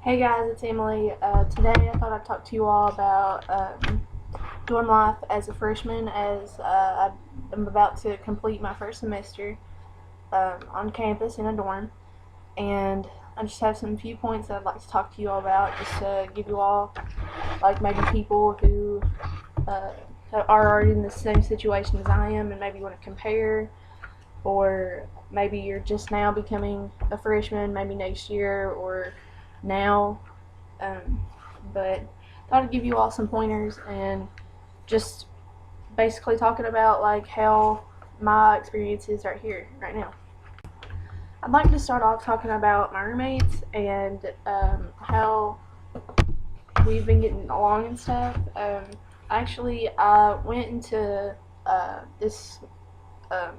Hey guys, it's Emily. Today I thought I'd talk to you all about dorm life as a freshman, as I'm about to complete my first semester on campus in a dorm, and I just have some few points that I'd like to talk to you all about, just to give you all, like maybe people who uh, are already in the same situation as I am and maybe want to compare, or maybe you're just now becoming a freshman, maybe next year or now. Um, but I thought I'd give you all some pointers and just basically talking about like how my experience is right here, right now. I'd like to start off talking about my roommates and how we've been getting along and stuff. Actually, I went into this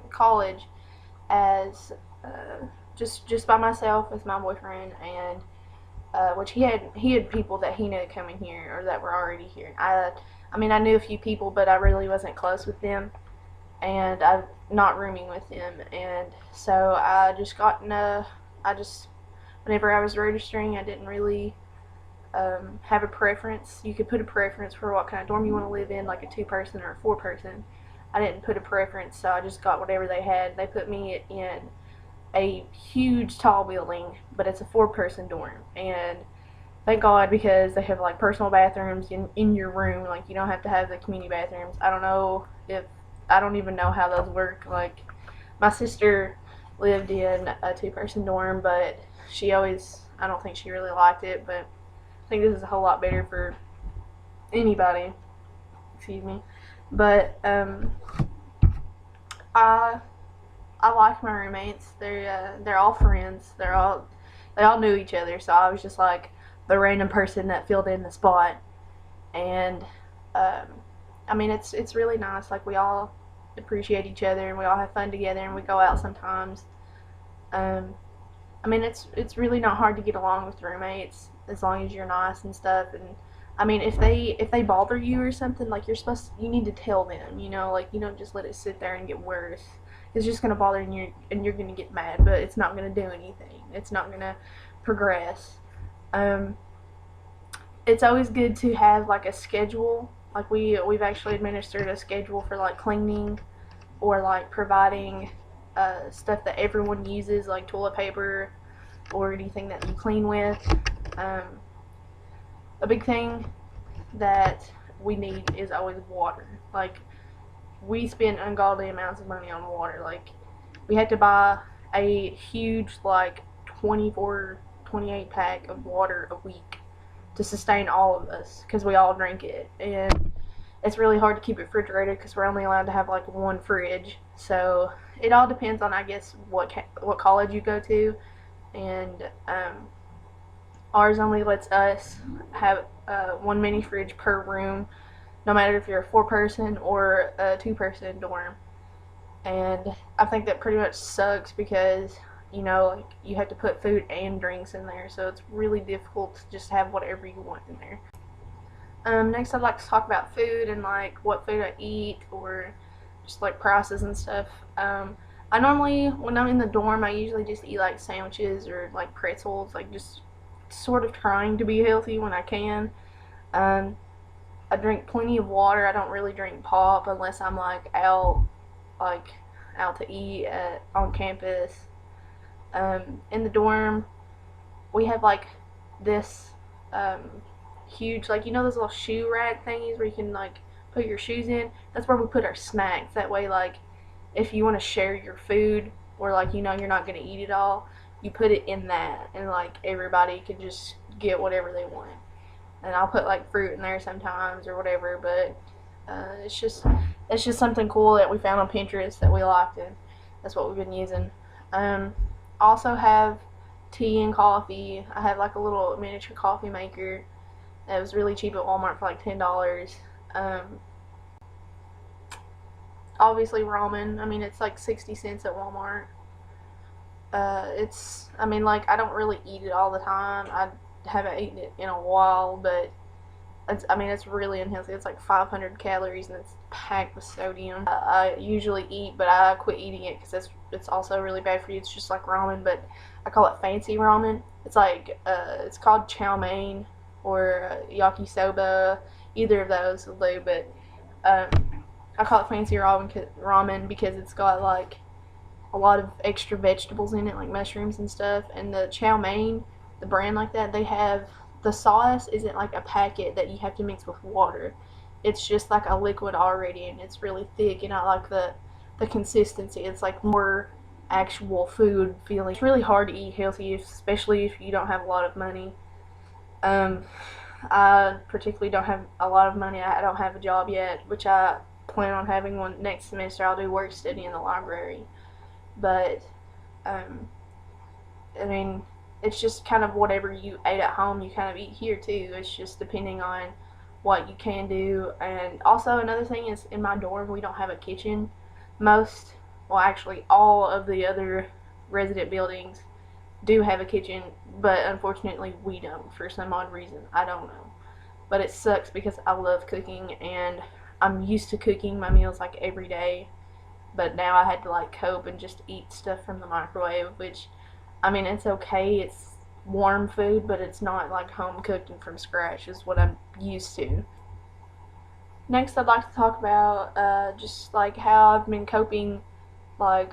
college as just by myself with my boyfriend, and which he had people that he knew coming here or that were already here. I mean I knew a few people, but I really wasn't close with them, and I'm not rooming with them, and so I just whenever I was registering, I didn't really have a preference. You could put a preference for what kind of dorm you want to live in, like a 2-person or a 4-person. I didn't put a preference, so I just got whatever they had. They put me in a huge tall building, but it's a 4-person dorm, and thank God, because they have like personal bathrooms in your room. Like you don't have to have the community bathrooms. I don't even know how those work. Like my sister lived in a 2-person dorm, but I don't think she really liked it. But I think this is a whole lot better for anybody. Excuse me. But I I like my roommates. They're all friends. They all knew each other. So I was just like the random person that filled in the spot. And um, I mean, it's really nice. Like we all appreciate each other, and we all have fun together, and we go out sometimes. Um, I mean, it's really not hard to get along with roommates as long as you're nice and stuff. And I mean, if they bother you or something, like you need to tell them. Like you don't just let it sit there and get worse. It's just gonna bother you, and you're gonna get mad, but it's not gonna do anything. It's not gonna progress. Um, it's always good to have like a schedule. Like we've actually administered a schedule for like cleaning or like providing stuff that everyone uses, like toilet paper or anything that you clean with. Um, a big thing that we need is always water. Like we spend ungodly amounts of money on water. Like we had to buy a huge like 24, 28 pack of water a week to sustain all of us because we all drink it, and it's really hard to keep it refrigerated because we're only allowed to have like one fridge. So it all depends on, I guess, what college you go to, and ours only lets us have one mini fridge per room, no matter if you're a 4-person or a 2-person dorm. And I think that pretty much sucks because like you have to put food and drinks in there, so it's really difficult to just have whatever you want in there. Next, I'd like to talk about food and like what food I eat, or just like prices and stuff. I normally, when I'm in the dorm, I usually just eat like sandwiches or like pretzels, like just sort of trying to be healthy when I can. Um, I drink plenty of water. I don't really drink pop unless I'm like out to eat on campus. In the dorm, we have like this huge, like those little shoe rack thingies where you can like put your shoes in. That's where we put our snacks. That way, like if you want to share your food, or like you're not gonna eat it all, you put it in that, and like everybody can just get whatever they want. And I'll put like fruit in there sometimes or whatever. But it's just something cool that we found on Pinterest that we liked, and that's what we've been using. Um, also have tea and coffee. I have like a little miniature coffee maker that was really cheap at Walmart for like $10. Um, Obviously ramen. I mean, it's like 60 cents at Walmart. I mean, like I don't really eat it all the time. I haven't eaten it in a while, but I mean, it's really unhealthy. It's like 500 calories and it's packed with sodium. I usually eat, but I quit eating it because it's also really bad for you. It's just like ramen, but I call it fancy ramen. It's like it's called chow mein or yakisoba. Either of those will do, but I call it fancy ramen because it's got like a lot of extra vegetables in it, like mushrooms and stuff. And the chow mein, the brand like that, they have the sauce isn't like a packet that you have to mix with water. It's just like a liquid already, and it's really thick. And I like the consistency. It's like more actual food feeling. It's really hard to eat healthy, especially if you don't have a lot of money. Um, I particularly don't have a lot of money. I don't have a job yet, which I plan on having one next semester. I'll do work study in the library. But, um, I mean, it's just kind of whatever you ate at home, you kind of eat here too. It's just depending on what you can do. And also, another thing is in my dorm, we don't have a kitchen. Well, actually, all of the other resident buildings do have a kitchen, but unfortunately, we don't for some odd reason. I don't know. But it sucks because I love cooking and I'm used to cooking my meals like every day. But now I had to like cope and just eat stuff from the microwave, which, I mean, it's okay. It's warm food, but it's not like home cooked and from scratch is what I'm used to. Next, I'd like to talk about just like how I've been coping, like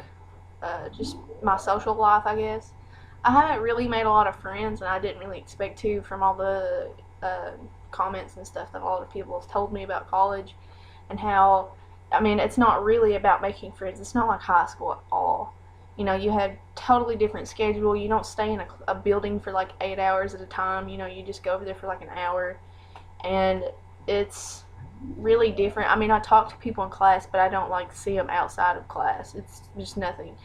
just my social life, I guess. I haven't really made a lot of friends, and I didn't really expect to from all the uh, comments and stuff that a lot of people have told me about college and how, I mean, it's not really about making friends. It's not like high school at all. You know, you have totally different schedule. You don't stay in a building for like 8 hours at a time. You know, you just go over there for like an hour, and it's really different. I mean, I talk to people in class, but I don't like see them outside of class. It's just nothing.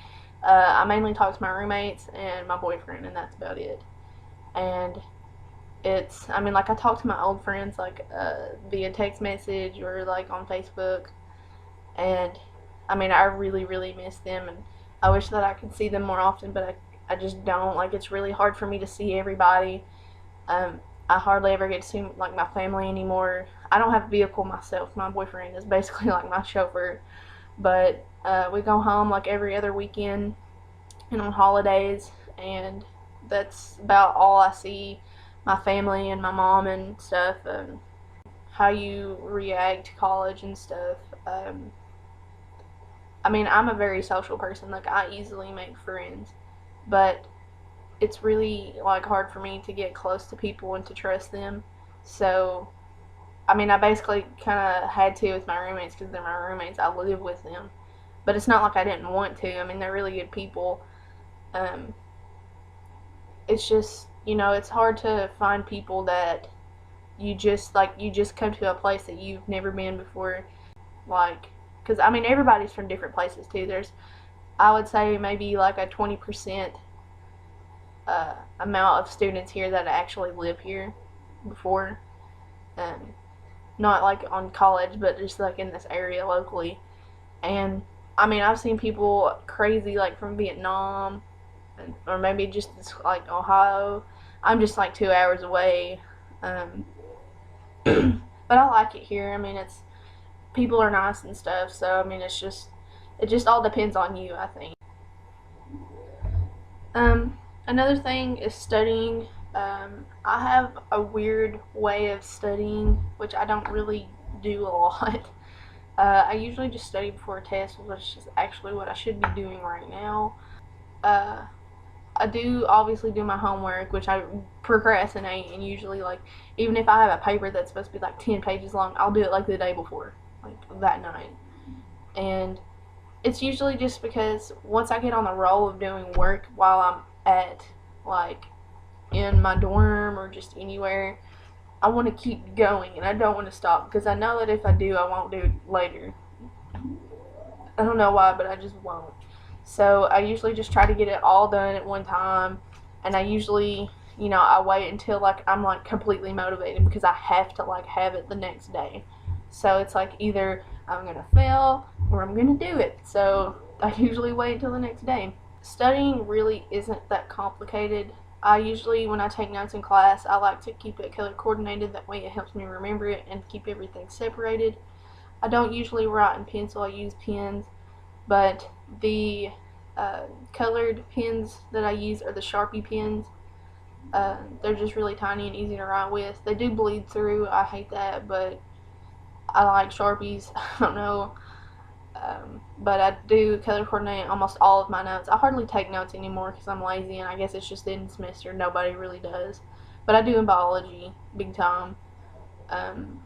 I mainly talk to my roommates and my boyfriend, and that's about it. And I mean, like I talk to my old friends like via text message or like on Facebook, and I mean, I really, really miss them, and I wish that I could see them more often, but I just don't. Like, it's really hard for me to see everybody. I hardly ever get to see like my family anymore. I don't have a vehicle myself. My boyfriend is basically like my chauffeur, but we go home like every other weekend and on holidays, and that's about all I see my family and my mom and stuff. How you react to college and stuff. I mean, I'm a very social person. Like, I easily make friends, but it's really like hard for me to get close to people and to trust them. So, I mean, I basically kind of had to with my roommates because they're my roommates. I live with them, but it's not like I didn't want to. I mean, they're really good people. Um, it's just, you know, it's hard to find people that you just come to a place that you've never been before, like, because I mean, everybody's from different places too. I would say maybe like a 20% amount of students here that actually live here before, um, not like on college, but just like in this area locally. And I mean, I've seen people crazy like from Vietnam, or maybe just like Ohio. I'm just like 2 hours away, um, but I like it here. I mean, it's people are nice and stuff. So I mean, it just all depends on you, I think. Another thing is studying. I have a weird way of studying, which I don't really do a lot. I usually just study before a test, which is actually what I should be doing right now. Uh, I do obviously do my homework, which I procrastinate, and usually, like, even if I have a paper that's supposed to be like 10 pages long, I'll do it like the day before, like that night. And it's usually just because once I get on the roll of doing work while I'm at, like, in my dorm or just anywhere, I want to keep going and I don't want to stop because I know that if I do, I won't do it later. I don't know why, but I just won't. So I usually just try to get it all done at one time, and I usually, you know, I wait until like I'm like completely motivated because I have to like have it the next day. So it's like either I'm gonna fail or I'm gonna do it. So I usually wait until the next day. Studying really isn't that complicated. I usually, when I take notes in class, I like to keep it color coordinated. That way it helps me remember it and keep everything separated. I don't usually write in pencil, I use pens, but the colored pens that I use are the Sharpie pens. They're just really tiny and easy to write with. They do bleed through, I hate that, but I like Sharpies. I don't know. But I do color coordinate almost all of my notes. I hardly take notes anymore because I'm lazy, and I guess it's just the end of the semester. Nobody really does. But I do in biology, big time. Um,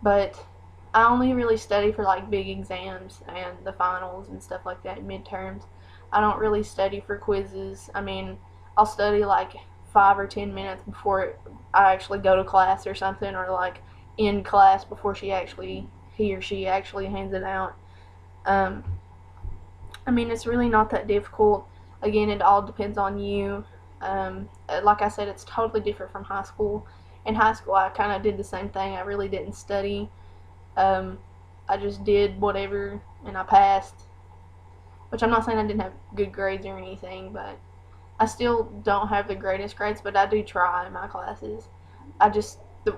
but I only really study for like big exams and the finals and stuff like that, midterms. I don't really study for quizzes. I mean, I'll study like 5 or 10 minutes before I actually go to class or something, or like in class before he or she actually hands it out. Um, I mean, it's really not that difficult. Again, it all depends on you. Like I said, it's totally different from high school. In high school, I kind of did the same thing. I really didn't study. Um, I just did whatever and I passed. Which I'm not saying I didn't have good grades or anything, but I still don't have the greatest grades, but I do try in my classes.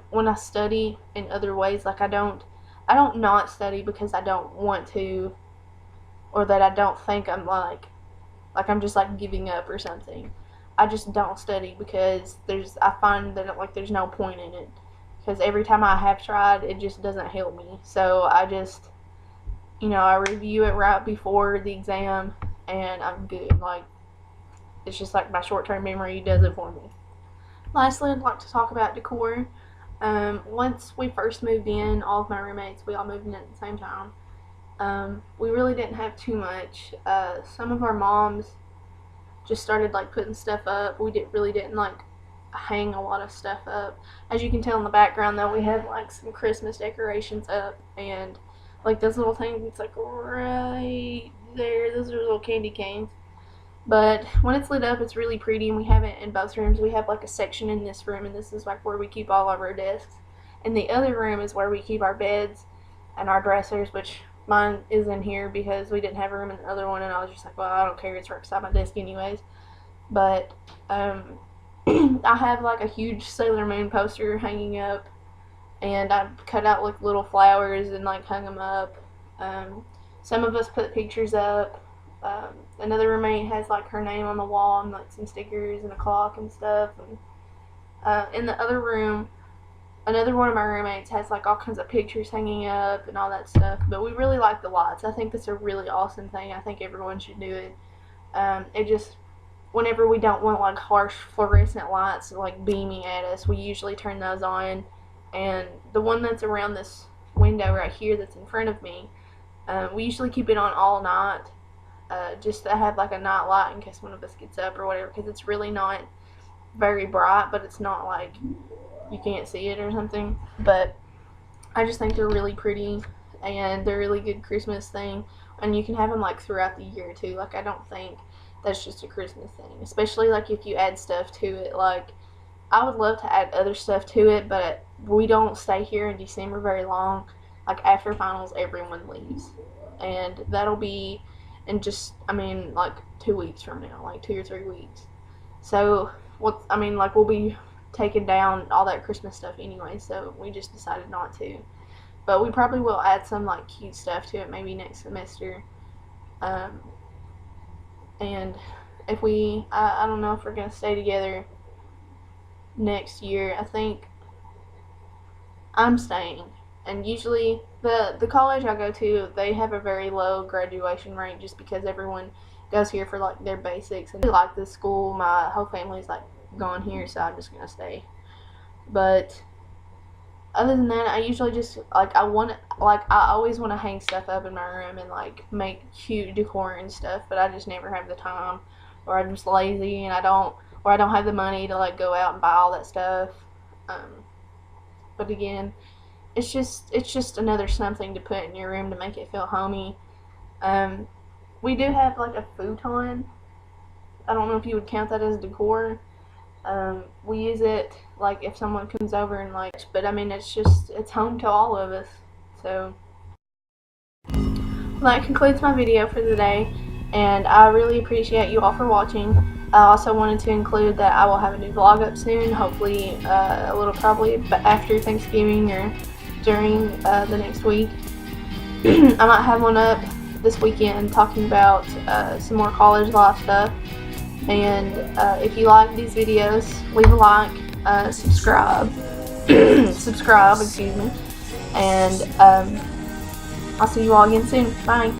When I study in other ways, like I don't not study because I don't want to, or that I don't think I'm like I'm just like giving up or something. I just don't study because I find that like there's no point in it, because every time I have tried, it just doesn't help me. So I just, I review it right before the exam and I'm good. Like, it's just like my short-term memory does it for me. Lastly, I'd like to talk about decor. Once we first moved in, all of my roommates, we all moved in at the same time. We really didn't have too much. Some of our moms just started like putting stuff up. We really didn't like hang a lot of stuff up. As you can tell in the background, though, we have like some Christmas decorations up, and like those little things, it's like right there. Those are little candy canes. But when it's lit up, it's really pretty, and we have it in both rooms. We have like a section in this room, and this is like where we keep all of our desks. And the other room is where we keep our beds and our dressers, which mine is in here because we didn't have a room in the other one, and I was just like, well, I don't care, it's right beside my desk anyways. But I have like a huge Sailor Moon poster hanging up, and I cut out like little flowers and like hung them up. Some of us put pictures up. Another roommate has like her name on the wall and like some stickers and a clock and stuff. And in the other room, another one of my roommates has like all kinds of pictures hanging up and all that stuff. But we really like the lights. I think that's a really awesome thing. I think everyone should do it. It just, whenever we don't want like harsh fluorescent lights like beaming at us, we usually turn those on. And the one that's around this window right here that's in front of me, we usually keep it on all night, just to have like a night light in case one of us gets up or whatever, because it's really not very bright, but it's not like you can't see it or something. But I just think they're really pretty, and they're a really good Christmas thing, and you can have them like throughout the year too. Like, I don't think that's just a Christmas thing, especially like if you add stuff to it. Like, I would love to add other stuff to it, but we don't stay here in December very long. Like, after finals, everyone leaves, and that'll be in like 2 weeks from now, like 2 or 3 weeks. So like we'll be taking down all that Christmas stuff anyway, so we just decided not to. But we probably will add some like cute stuff to it maybe next semester. And if I don't know if we're gonna stay together next year. I think I'm staying. And usually the college I go to, they have a very low graduation rate just because everyone goes here for like their basics. And I like this school. My whole family's like gone here, so I'm just gonna stay. But other than that, I usually just like I always want to hang stuff up in my room and like make cute decor and stuff, but I just never have the time, or I'm just lazy and I don't have the money to like go out and buy all that stuff. But again, it's just another something to put in your room to make it feel homey. We do have like a futon. I don't know if you would count that as decor. We use it like if someone comes over and like, but I mean it's home to all of us. So that concludes my video for today, and I really appreciate you all for watching. I also wanted to include that I will have a new vlog up soon, hopefully a little probably after Thanksgiving or during the next week. I might have one up this weekend talking about some more college life stuff. And if you like these videos, leave a like, subscribe, excuse me, and I'll see you all again soon. Bye.